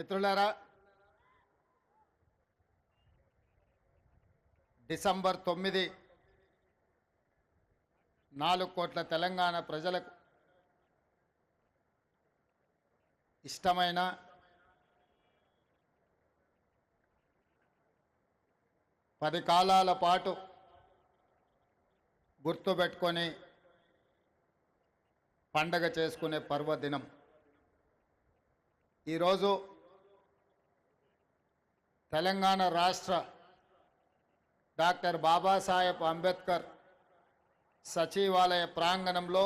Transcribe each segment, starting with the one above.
మిత్రులారా, డిసెంబర్ 9 4 కోట్ల తెలంగాణ ప్రజలకు ఇష్టమైన పది కాలాల పాటు గుర్తుపెట్టుకొని పండగ చేసుకునే పర్వదినం. ఈరోజు తెలంగాణ రాష్ట్ర డాక్టర్ బాబాసాహెబ్ అంబేద్కర్ సచివాలయ ప్రాంగణంలో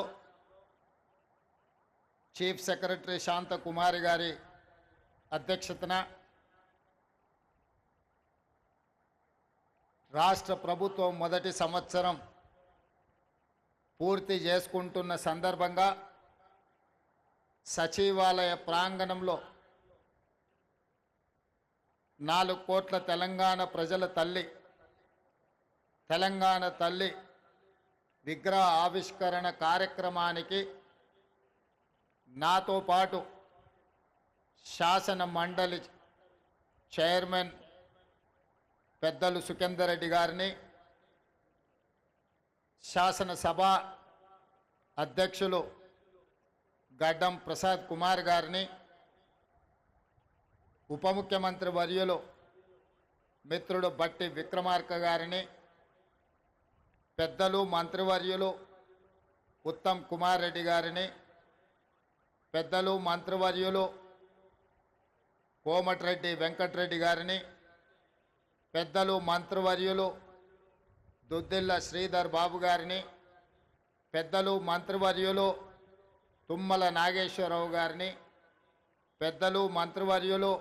చీఫ్ సెక్రటరీ శాంతకుమారి గారి అధ్యక్షతన రాష్ట్ర ప్రభుత్వం మొదటి సంవత్సరం పూర్తి చేసుకుంటున్న సందర్భంగా సచివాలయ ప్రాంగణంలో 4 కోట్ల తెలంగాణ ప్రజల తల్లి, తెలంగాణ తల్లి విగ్రహ ఆవిష్కరణ కార్యక్రమానికి నాతో పాటు శాసన మండలి చైర్మన్ పెద్దలు సుఖేందర్ రెడ్డి గారిని, శాసనసభ అధ్యక్షులు గడ్డం ప్రసాద్ కుమార్ గారిని, ఉప ముఖ్యమంత్రి వర్యులు మిత్రుడు బట్టి విక్రమార్క గారిని, పెద్దలు మంత్రివర్యులు ఉత్తమ్ కుమార్ రెడ్డి గారిని, పెద్దలు మంత్రివర్యులు కోమటిరెడ్డి వెంకటరెడ్డి గారిని, పెద్దలు మంత్రివర్యులు దుద్దిల్ల శ్రీధర్ బాబు గారిని, పెద్దలు మంత్రివర్యులు తుమ్మల నాగేశ్వరరావు గారిని, పెద్దలు మంత్రివర్యులు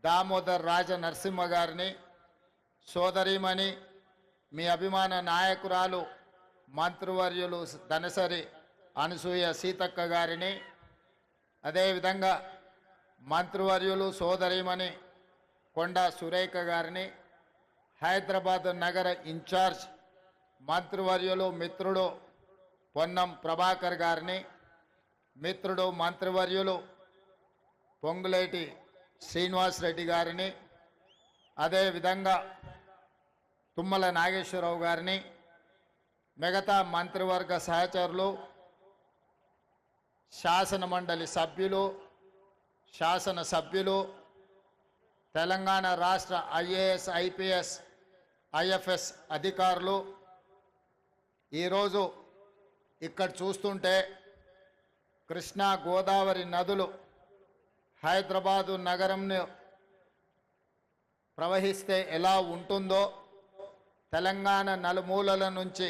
దామోదర్ రాజ నరసింహ గారిని, సోదరిమణి మీ అభిమాన నాయకురాలు మంత్రివర్యులు ధనసరి అనసూయ సీతక్క గారిని, అదేవిధంగా మంత్రివర్యులు సోదరిమణి కొండా సురేఖ గారిని, హైదరాబాద్ నగర ఇన్ఛార్జ్ మంత్రివర్యులు మిత్రుడు పొన్నం ప్రభాకర్ గారిని, మిత్రుడు మంత్రివర్యులు పొంగులేటి శ్రీనివాస్ రెడ్డి గారిని, అదేవిధంగా తుమ్మల నాగేశ్వరరావు గారిని, మిగతా మంత్రివర్గ సహచరులు, శాసన మండలి సభ్యులు, శాసనసభ్యులు, తెలంగాణ రాష్ట్ర ఐఏఎస్ ఐపీఎస్ ఐఎఫ్ఎస్ అధికారులు, ఈరోజు ఇక్కడ చూస్తుంటే కృష్ణా గోదావరి నదులు హైదరాబాదు నగరంను ప్రవహిస్తే ఎలా ఉంటుందో తెలంగాణ నలుమూలల నుంచి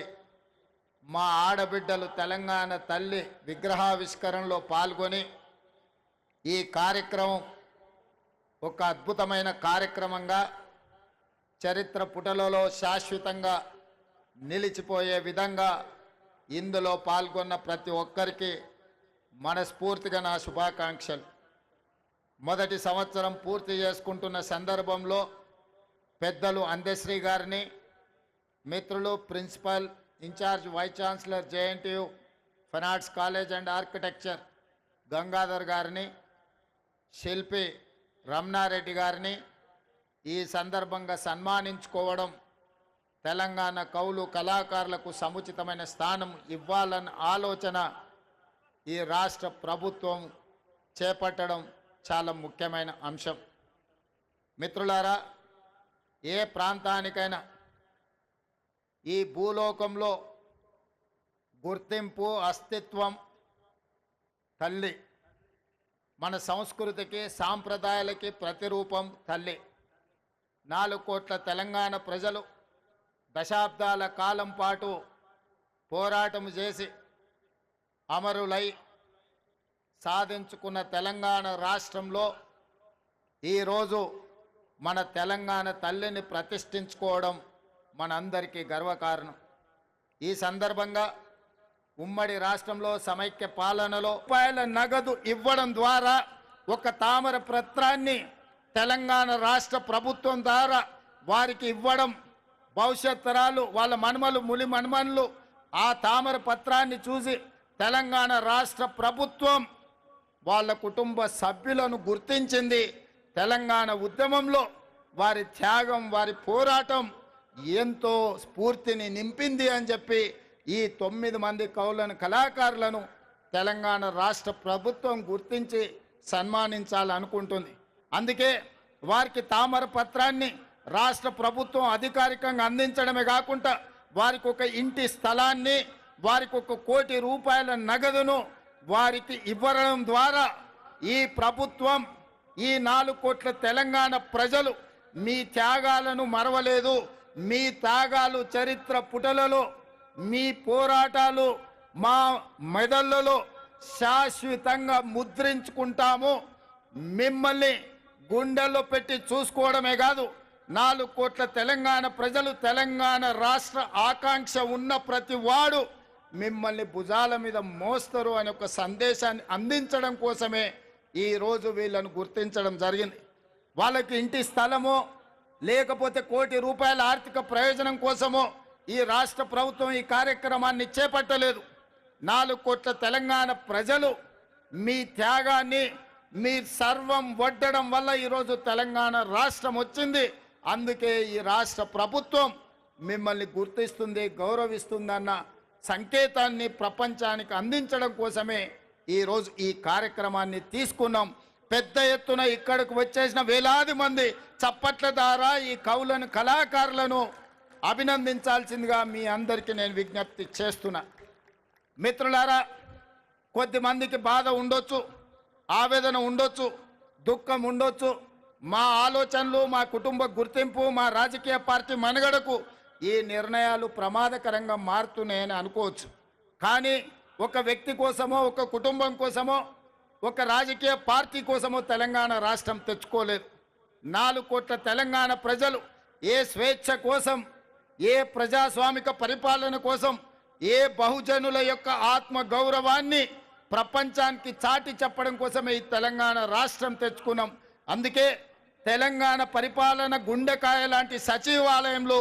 మా ఆడబిడ్డలు తెలంగాణ తల్లి విగ్రహావిష్కరణలో పాల్గొని ఈ కార్యక్రమం ఒక అద్భుతమైన కార్యక్రమంగా చరిత్ర పుటలలో శాశ్వతంగా నిలిచిపోయే విధంగా ఇందులో పాల్గొన్న ప్రతి ఒక్కరికి మనస్ఫూర్తిగా నా శుభాకాంక్షలు. మొదటి సంవత్సరం పూర్తి చేసుకుంటున్న సందర్భంలో పెద్దలు అందశ్రీ గారిని, మిత్రులు principal in charge vice chancellor JNTU fine arts college and architecture Gangadhar గారిని, శిల్పి రమణారెడ్డి గారిని ఈ సందర్భంగా సన్మానించుకోవడం, తెలంగాణ కవులు కళాకారులకు సముచితమైన స్థానం ఇవ్వాలన్న ఆలోచన ఈ రాష్ట్ర ప్రభుత్వం చేపట్టడం చాలా ముఖ్యమైన అంశం. మిత్రులారా, ఏ ప్రాంతానికైనా ఈ భూలోకంలో గుర్తింపు, అస్తిత్వం తల్లి. మన సంస్కృతికి, సాంప్రదాయాలకి ప్రతిరూపం తల్లి. 4 కోట్ల తెలంగాణ ప్రజలు దశాబ్దాల కాలం పాటు పోరాటం చేసి అమరులై సాధించుకున్న తెలంగాణ రాష్ట్రంలో ఈరోజు మన తెలంగాణ తల్లిని ప్రతిష్ఠించుకోవడం మనందరికీ గర్వకారణం. ఈ సందర్భంగా ఉమ్మడి రాష్ట్రంలో సమైక్య పాలనలో రూపాయల నగదు ఇవ్వడం ద్వారా ఒక తామర పత్రాన్ని తెలంగాణ రాష్ట్ర ప్రభుత్వం ద్వారా వారికి ఇవ్వడం, భవిష్యత్ తరాలు వాళ్ళ మనుమలు ములి మనుమనులు ఆ తామర పత్రాన్ని చూసి తెలంగాణ రాష్ట్ర ప్రభుత్వం వాళ్ళ కుటుంబ సభ్యులను గుర్తించింది. తెలంగాణ ఉద్యమంలో వారి త్యాగం, వారి పోరాటం ఎంతో స్ఫూర్తిని నింపింది అని చెప్పి ఈ 9 మంది కవులను కళాకారులను తెలంగాణ రాష్ట్ర ప్రభుత్వం గుర్తించి సన్మానించాలనుకుంటుంది. అందుకే వారికి తామర పత్రాన్ని రాష్ట్ర ప్రభుత్వం అధికారికంగా అందించడమే కాకుండా వారికి ఒక ఇంటి స్థలాన్ని, వారికి 1 కోటి రూపాయల నగదును వారికి ఇవ్వడం ద్వారా ఈ ప్రభుత్వం, ఈ 4 కోట్ల తెలంగాణ ప్రజలు మీ త్యాగాలను మరవలేదు, మీ త్యాగాలు చరిత్ర పుటలలో, మీ పోరాటాలు మా మెదళ్ళలో శాశ్వతంగా ముద్రించుకుంటాము, మిమ్మల్ని గుండెల్లో పెట్టి చూసుకోవడమే కాదు 4 కోట్ల తెలంగాణ ప్రజలు, తెలంగాణ రాష్ట్ర ఆకాంక్ష ఉన్న ప్రతి వాడు మిమ్మల్ని భుజాల మీద మోస్తారు అనే ఒక సందేశాన్ని అందించడం కోసమే ఈరోజు వీళ్ళను గుర్తించడం జరిగింది. వాళ్ళకి ఇంటి స్థలమో లేకపోతే 1 కోటి రూపాయల ఆర్థిక ప్రయోజనం కోసమో ఈ రాష్ట్ర ప్రభుత్వం ఈ కార్యక్రమాన్ని చేపట్టలేదు. 4 కోట్ల తెలంగాణ ప్రజలు మీ త్యాగాన్ని, మీ సర్వం వడ్డడం వల్ల ఈరోజు తెలంగాణ రాష్ట్రం వచ్చింది. అందుకే ఈ రాష్ట్ర ప్రభుత్వం మిమ్మల్ని గుర్తిస్తుంది, గౌరవిస్తుందన్న సంకేతాన్ని ప్రపంచానికి అందించడం కోసమే ఈరోజు ఈ కార్యక్రమాన్ని తీసుకున్నాం. పెద్ద ఎత్తున ఇక్కడికి వచ్చేసిన వేలాది మంది చప్పట్ల ద్వారా ఈ కవులను, కళాకారులను అభినందించాల్సిందిగా మీ అందరికీ నేను విజ్ఞప్తి చేస్తున్నా. మిత్రులారా, కొద్దిమందికి బాధ ఉండొచ్చు, ఆవేదన ఉండొచ్చు, దుఃఖం ఉండొచ్చు. మా ఆలోచనలు, మా కుటుంబ గుర్తింపు, మా రాజకీయ పార్టీ మనుగడకు ఈ నిర్ణయాలు ప్రమాదకరంగా మారుతున్నాయని అనుకోవచ్చు. కానీ ఒక వ్యక్తి కోసమో, ఒక కుటుంబం కోసమో, ఒక రాజకీయ పార్టీ కోసమో తెలంగాణ రాష్ట్రం తెచ్చుకోలేదు. 4 కోట్ల తెలంగాణ ప్రజలు ఏ స్వేచ్ఛ కోసం, ఏ ప్రజాస్వామిక పరిపాలన కోసం, ఏ బహుజనుల యొక్క ఆత్మ గౌరవాన్ని ప్రపంచానికి చాటి చెప్పడం కోసమే ఈ తెలంగాణ రాష్ట్రం తెచ్చుకున్నాం. అందుకే తెలంగాణ పరిపాలన గుండెకాయ లాంటి సచివాలయంలో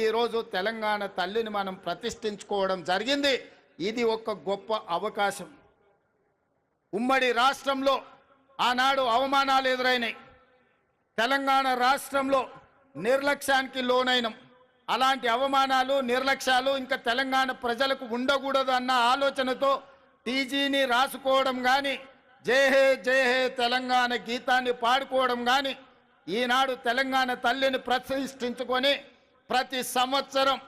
ఈరోజు తెలంగాణ తల్లిని మనం ప్రతిష్ఠించుకోవడం జరిగింది. ఇది ఒక గొప్ప అవకాశం. ఉమ్మడి రాష్ట్రంలో ఆనాడు అవమానాలు ఎదురైనాయి. తెలంగాణ రాష్ట్రంలో నిర్లక్ష్యానికి లోనైనం. అలాంటి అవమానాలు, నిర్లక్ష్యాలు ఇంకా తెలంగాణ ప్రజలకు ఉండకూడదు అన్న ఆలోచనతో టీజీని రాసుకోవడం కానీ, జై హే జై హే తెలంగాణ గీతాన్ని పాడుకోవడం కానీ, ఈనాడు తెలంగాణ తల్లిని ప్రతిష్ఠించుకొని ప్రతి సంవత్సరం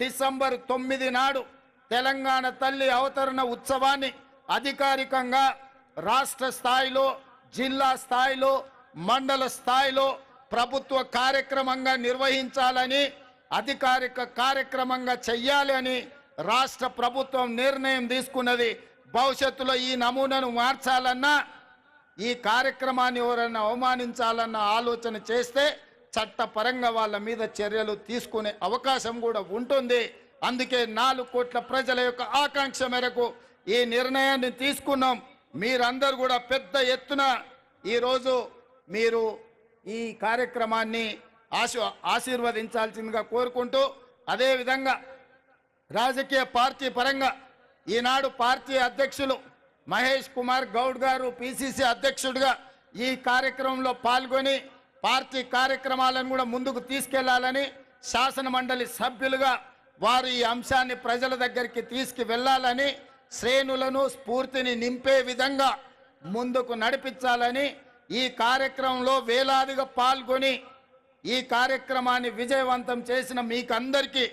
డిసెంబర్ 9 నాడు తెలంగాణ తల్లి అవతరణ ఉత్సవాన్ని అధికారికంగా రాష్ట్ర స్థాయిలో, జిల్లా స్థాయిలో, మండల స్థాయిలో ప్రభుత్వ కార్యక్రమంగా నిర్వహించాలని, అధికారిక కార్యక్రమంగా చెయ్యాలి అని రాష్ట్ర ప్రభుత్వం నిర్ణయం తీసుకున్నది. భవిష్యత్తులో ఈ నమూనాను మార్చాలన్నా, ఈ కార్యక్రమాన్ని ఎవరైనా అవమానించాలన్న ఆలోచన చేస్తే చట్టపరంగా వాళ్ళ మీద చర్యలు తీసుకునే అవకాశం కూడా ఉంటుంది. అందుకే 4 కోట్ల ప్రజల యొక్క ఆకాంక్ష మేరకు ఈ నిర్ణయాన్ని తీసుకున్నాం. మీరందరూ కూడా పెద్ద ఎత్తున ఈరోజు మీరు ఈ కార్యక్రమాన్ని ఆశీర్వదించాల్సిందిగా కోరుకుంటూ, అదేవిధంగా రాజకీయ పార్టీ పరంగా ఈనాడు పార్టీ అధ్యక్షులు మహేష్ కుమార్ గౌడ్ గారు పిసిసి అధ్యక్షుడిగా ఈ కార్యక్రమంలో పాల్గొని పార్టీ కార్యక్రమాలను కూడా ముందుకు తీసుకెళ్లాలని, శాసన మండలి సభ్యులుగా వారు ఈ అంశాన్ని ప్రజల దగ్గరికి తీసుకువెళ్లాలని, శ్రేణులను స్ఫూర్తిని నింపే విధంగా ముందుకు నడిపించాలని, ఈ కార్యక్రమంలో వేలాదిగా పాల్గొని ఈ కార్యక్రమాన్ని విజయవంతం చేసిన మీకందరికీ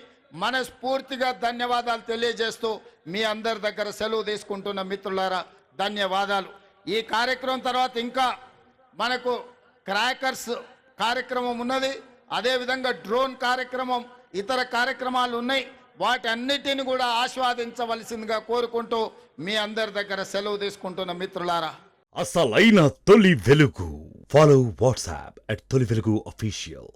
మనస్ఫూర్తిగా ధన్యవాదాలు తెలియజేస్తూ మీ అందరి దగ్గర సెలవు తీసుకుంటున్న మిత్రులారా, ధన్యవాదాలు. ఈ కార్యక్రమం తర్వాత ఇంకా మనకు క్రాకర్స్ కార్యక్రమం ఉన్నది, అదేవిధంగా డ్రోన్ కార్యక్రమం, ఇతర కార్యక్రమాలు ఉన్నాయి. వాటన్నిటిని కూడా ఆస్వాదించవలసిందిగా కోరుకుంటూ మీ అందరి దగ్గర సెలవు తీసుకుంటున్న మిత్రులారా, అసలైన తొలి వెలుగు. ఫాలో వాట్సాప్ @తొలి వెలుగు official.